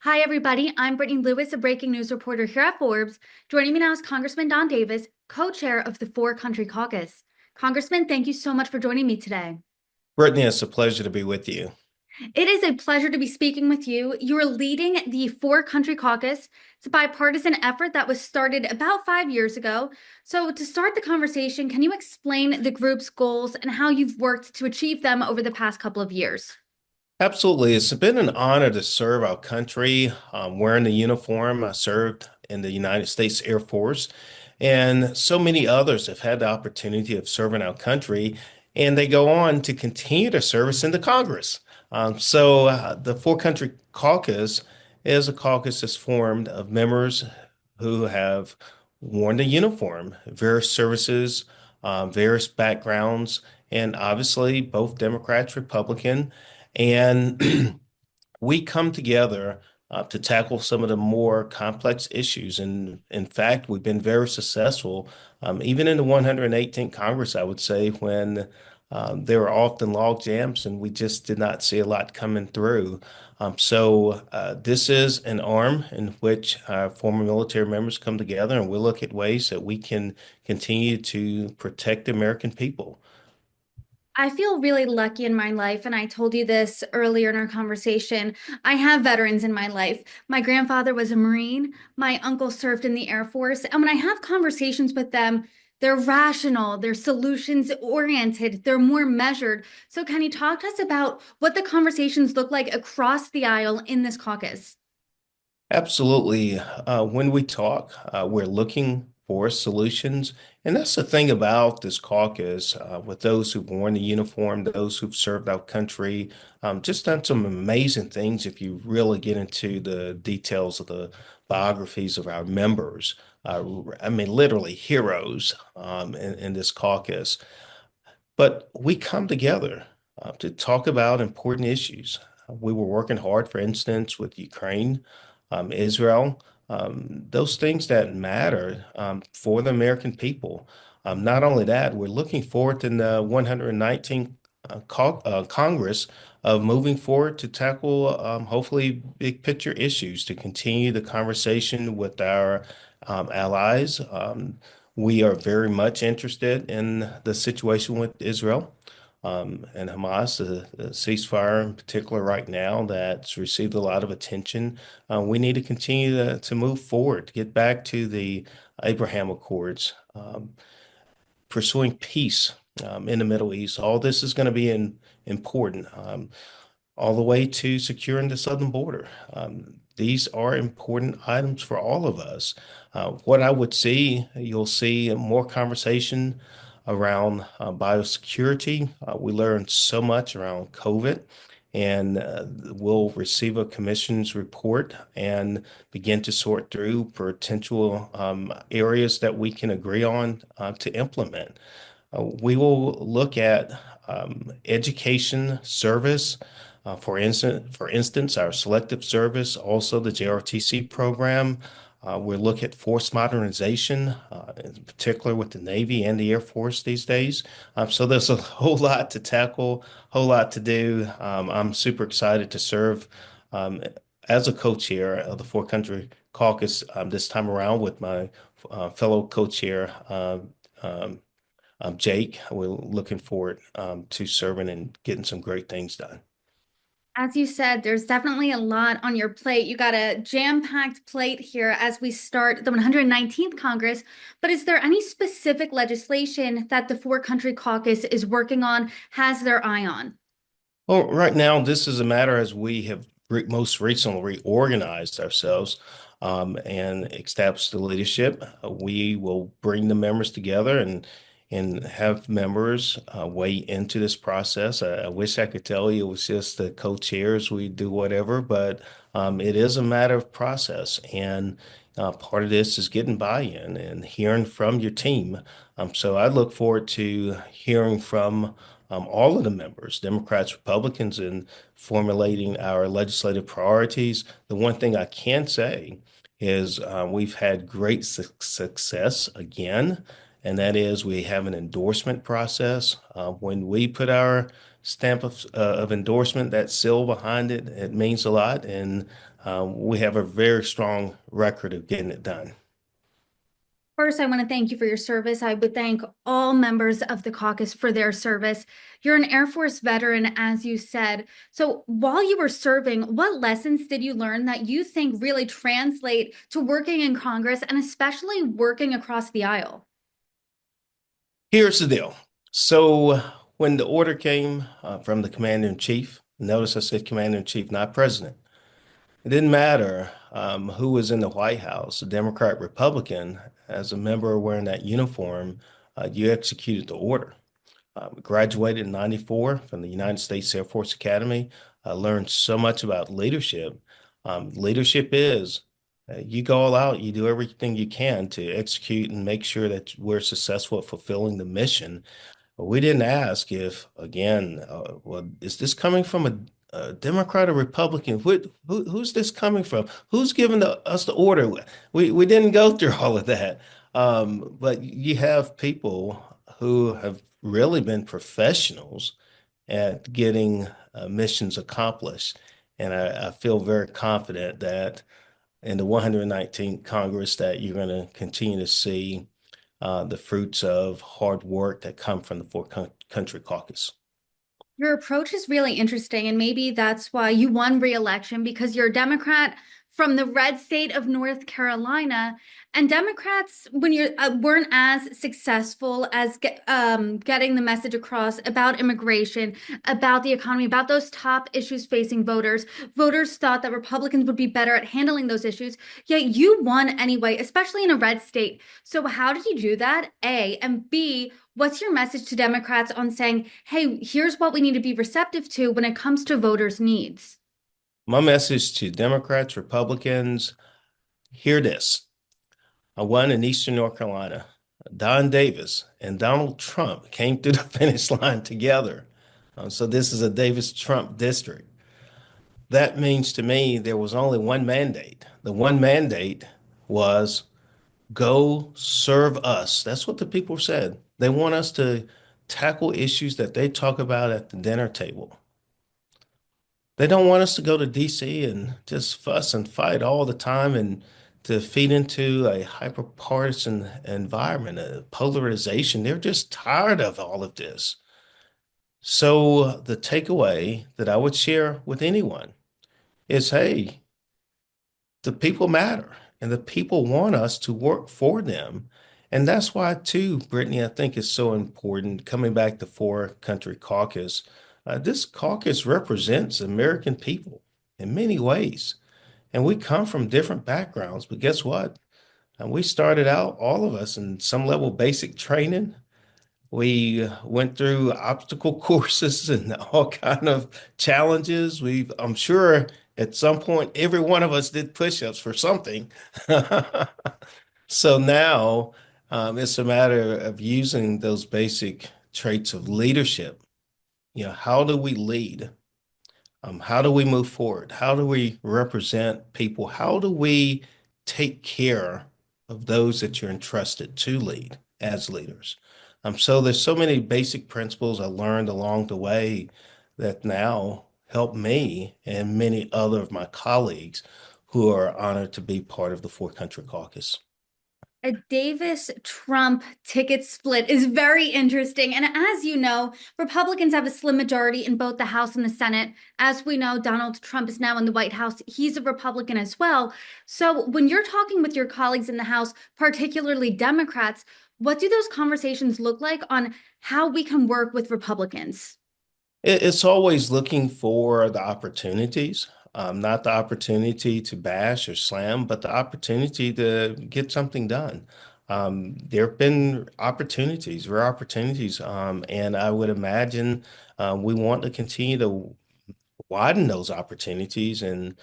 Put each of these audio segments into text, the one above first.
Hi, everybody. I'm Brittany Lewis, a breaking news reporter here at Forbes. Joining me now is Congressman Don Davis, co-chair of the For Country Caucus. Congressman, thank you so much for joining me today. Brittany, it's a pleasure to be with you. It is a pleasure to be speaking with you. You are leading the For Country Caucus. It's a bipartisan effort that was started about 5 years ago. So, to start the conversation, can you explain the group's goals and how you've worked to achieve them over the past couple of years? Absolutely. It's been an honor to serve our country. Wearing the uniform, I served in the United States Air Force, and so many others have had the opportunity of serving our country, and they go on to continue their service in the Congress. The For Country Caucus is a caucus that's formed of members who have worn the uniform, various services, various backgrounds, and obviously both Democrats, Republican. And we come together to tackle some of the more complex issues. And in fact, we've been very successful, even in the 118th Congress, I would say, when there were often log jams and we just did not see a lot coming through. This is an arm in which our former military members come together and we look at ways that we can continue to protect the American people. I feel really lucky in my life, and I told you this earlier in our conversation. I have veterans in my life. My grandfather was a Marine, my uncle served in the Air Force, and when I have conversations with them, they're rational, they're solutions oriented, they're more measured. So, can you talk to us about what the conversations look like across the aisle in this caucus? Absolutely. When we talk, we're looking for solutions. And that's the thing about this caucus, with those who've worn the uniform, those who've served our country, just done some amazing things if you really get into the details of the biographies of our members. I mean, literally heroes in this caucus. But we come together to talk about important issues. We were working hard, for instance, with Ukraine, Israel, those things that matter for the American people. Not only that, we're looking forward in the 119th Congress of moving forward to tackle hopefully big picture issues to continue the conversation with our allies. We are very much interested in the situation with Israel and Hamas, the ceasefire in particular right now that's received a lot of attention. We need to continue to move forward, to get back to the Abraham Accords, pursuing peace in the Middle East. All this is going to be important, all the way to securing the southern border. These are important items for all of us. What I would see, you'll see more conversation around biosecurity. We learned so much around COVID, and we'll receive a commission's report and begin to sort through potential areas that we can agree on to implement. We will look at education service. For instance, our selective service, also the JRTC program. We'll look at force modernization, in particular with the Navy and the Air Force these days. So there's a whole lot to tackle, whole lot to do. I'm super excited to serve um, as a co-chair of the For Country Caucus this time around with my fellow co-chair, Jake. We're looking forward to serving and getting some great things done. As you said, there's definitely a lot on your plate. You got a jam-packed plate here as we start the 119th Congress. But is there any specific legislation that the For Country Caucus is working on, has their eye on? Well, right now, this is a matter as we have most recently reorganized ourselves and established the leadership. We will bring the members together and have members weigh into this process. I wish I could tell you it was just the co-chairs, we do whatever, but it is a matter of process. And part of this is getting buy-in and hearing from your team. So I look forward to hearing from all of the members, Democrats, Republicans, in formulating our legislative priorities. The one thing I can say is we've had great success again, and that is we have an endorsement process. When we put our stamp of endorsement, that seal behind it. It means a lot, and we have a very strong record of getting it done. First, I want to thank you for your service. I would thank all members of the caucus for their service. You're an Air Force veteran, as you said. So, while you were serving, what lessons did you learn that you think really translate to working in Congress and especially working across the aisle? Here's the deal. So, when the order came from the commander in chief, notice I said commander in chief, not president. It didn't matter who was in the White House, a Democrat, Republican, as a member wearing that uniform, you executed the order. Graduated in 94 from the United States Air Force Academy. I learned so much about leadership. Leadership is you go all out, you do everything you can to execute and make sure that we're successful at fulfilling the mission. But we didn't ask if, again, well, is this coming from a Democrat or Republican? Who's this coming from? Who's giving us the order? We didn't go through all of that. But you have people who have really been professionals at getting missions accomplished. And I feel very confident that in the 119th Congress that you're going to continue to see the fruits of hard work that come from the Country Caucus. Your approach is really interesting, and maybe that's why you won re-election because you're a Democrat from the red state of North Carolina. And Democrats, when you weren't as successful as getting the message across about immigration, about the economy, about those top issues facing voters, voters thought that Republicans would be better at handling those issues. Yet you won anyway, especially in a red state. So how did you do that? A, and B, what's your message to Democrats on saying, hey, here's what we need to be receptive to when it comes to voters' needs? My message to Democrats, Republicans, hear this. I won in Eastern North Carolina. Don Davis and Donald Trump came through the finish line together. So this is a Davis-Trump district. That means to me there was only one mandate. The one mandate was go serve us. That's what the people said. They want us to tackle issues that they talk about at the dinner table. They don't want us to go to DC and just fuss and fight all the time and to feed into a hyper-partisan environment, a polarization. They're just tired of all of this. So the takeaway that I would share with anyone is, hey, the people matter and the people want us to work for them. And that's why, too, Brittany, I think is so important. Coming back to For Country Caucus, this caucus represents American people in many ways. And we come from different backgrounds, but guess what? We started out, all of us, in some level basic training. We went through obstacle courses and all kind of challenges. I'm sure at some point, every one of us did push-ups for something. So now it's a matter of using those basic traits of leadership. How do we lead? How do we move forward? How do we represent people? How do we take care of those that you're entrusted to lead as leaders? So there's so many basic principles I learned along the way that now help me and many other of my colleagues who are honored to be part of the For Country Caucus. A Davis Trump ticket split is very interesting. And as you know, Republicans have a slim majority in both the House and the Senate. As we know, Donald Trump is now in the White House. He's a Republican as well. So when you're talking with your colleagues in the House, particularly Democrats, what do those conversations look like on how we can work with Republicans? It's always looking for the opportunities, not the opportunity to bash or slam, but the opportunity to get something done. There have been opportunities, rare opportunities, and I would imagine we want to continue to widen those opportunities and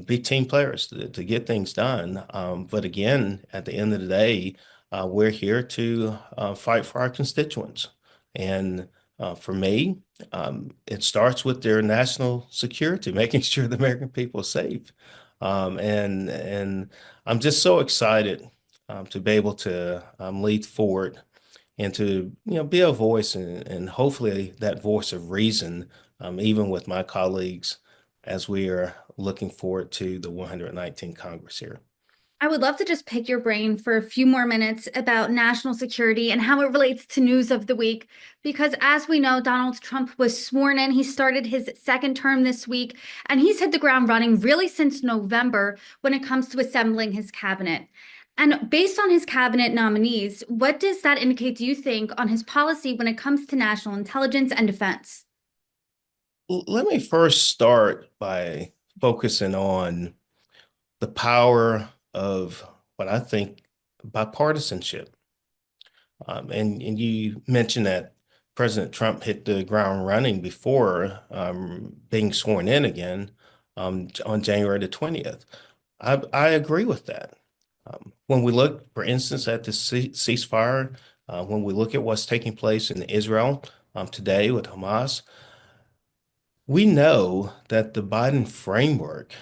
be team players to get things done. But again, at the end of the day, we're here to fight for our constituents. And for me, it starts with their national security, making sure the American people are safe. And I'm just so excited to be able to lead forward and to, be a voice and hopefully that voice of reason, even with my colleagues as we are looking forward to the 119th Congress here. I would love to just pick your brain for a few more minutes about national security and how it relates to news of the week. Because as we know, Donald Trump was sworn in. He started his second term this week, and he's hit the ground running really since November when it comes to assembling his cabinet. And based on his cabinet nominees, what does that indicate, do you think, on his policy when it comes to national intelligence and defense? Let me first start by focusing on the power of what I think bipartisanship. And you mentioned that President Trump hit the ground running before being sworn in again on January the 20th. I agree with that. When we look, for instance, at the ceasefire, when we look at what's taking place in Israel today with Hamas, we know that the Biden framework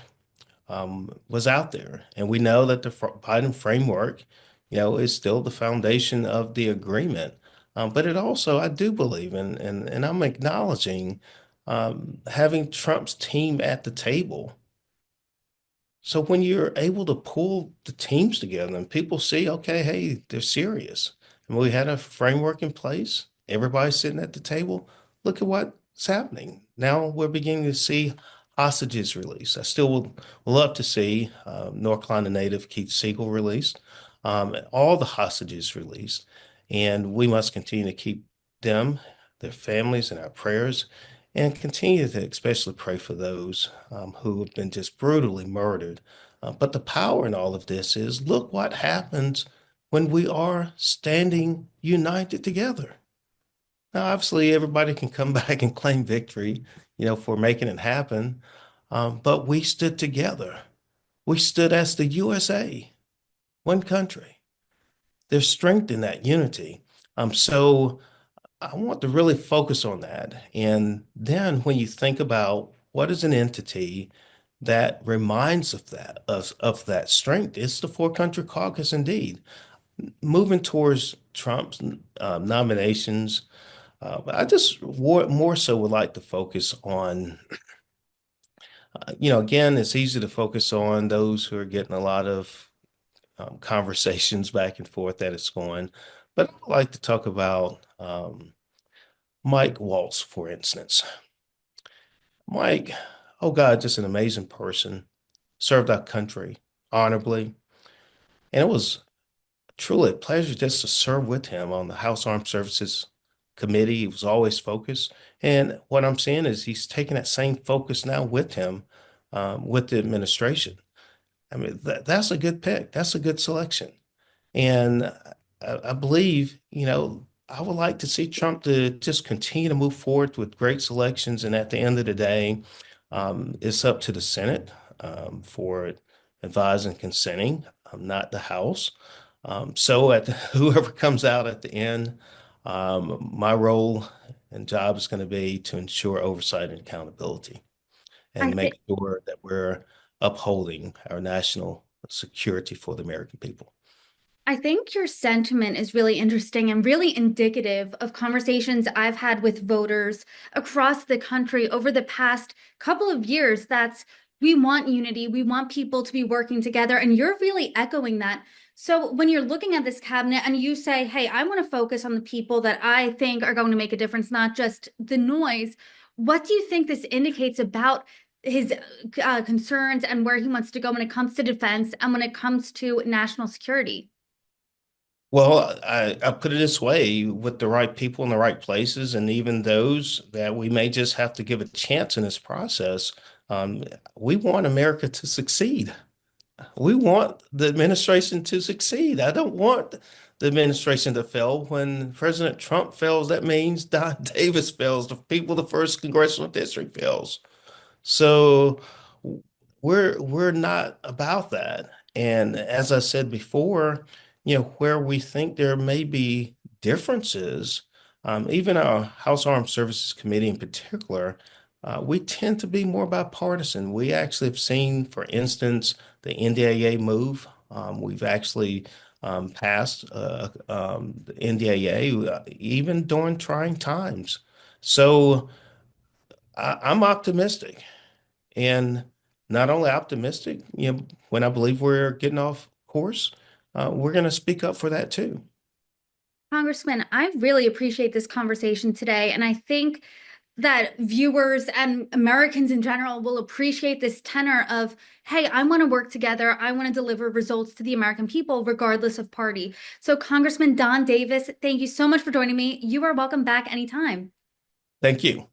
was out there. And we know that the Biden framework, is still the foundation of the agreement. But it also, I do believe, and I'm acknowledging having Trump's team at the table. So when you're able to pull the teams together and people see, okay, hey, they're serious. And we had a framework in place, everybody's sitting at the table. Look at what's happening. Now we're beginning to see hostages released. I still would love to see North Carolina native Keith Siegel released, all the hostages released. And we must continue to keep them, their families, in our prayers and continue to especially pray for those who have been just brutally murdered. But the power in all of this is look what happens when we are standing united together. Now, obviously, everybody can come back and claim victory, for making it happen. But we stood together. We stood as the USA, one country. There's strength in that unity. So I want to really focus on that. And then when you think about what is an entity that reminds of that strength, it's the For Country Caucus indeed. Moving towards Trump's nominations, I just more so would like to focus on, again, it's easy to focus on those who are getting a lot of conversations back and forth that it's going, but I'd like to talk about Mike Waltz, for instance. Mike, oh God, just an amazing person, served our country honorably. And it was truly a pleasure just to serve with him on the House Armed Services Committee. He was always focused. And what I'm saying is he's taking that same focus now with him, with the administration. I mean, that's a good pick. That's a good selection. And I believe, I would like to see Trump to just continue to move forward with great selections. And at the end of the day, it's up to the Senate for advising and consenting, not the House. So whoever comes out at the end, my role and job is going to be to ensure oversight and accountability I and think make sure that we're upholding our national security for the American people. I think your sentiment is really interesting and really indicative of conversations I've had with voters across the country over the past couple of years. That's we want unity, we want people to be working together, and you're really echoing that. So when you're looking at this cabinet and you say, hey, I want to focus on the people that I think are going to make a difference, not just the noise, what do you think this indicates about his concerns and where he wants to go when it comes to defense and when it comes to national security? Well, I put it this way, with the right people in the right places, and even those that we may just have to give a chance in this process, um, we want America to succeed. We want the administration to succeed. I don't want the administration to fail. When President Trump fails, that means Don Davis fails. The people, the first congressional district fails. So we're not about that. And as I said before, where we think there may be differences, even our House Armed Services Committee in particular, we tend to be more bipartisan. We actually have seen, for instance, the NDAA move. We've actually passed the NDAA, even during trying times. So I'm optimistic, and not only optimistic, when I believe we're getting off course, we're going to speak up for that too. Congressman, I really appreciate this conversation today, and I think that viewers and Americans in general will appreciate this tenor of, hey, I want to work together. I want to deliver results to the American people, regardless of party. So, Congressman Don Davis, thank you so much for joining me. You are welcome back anytime. Thank you.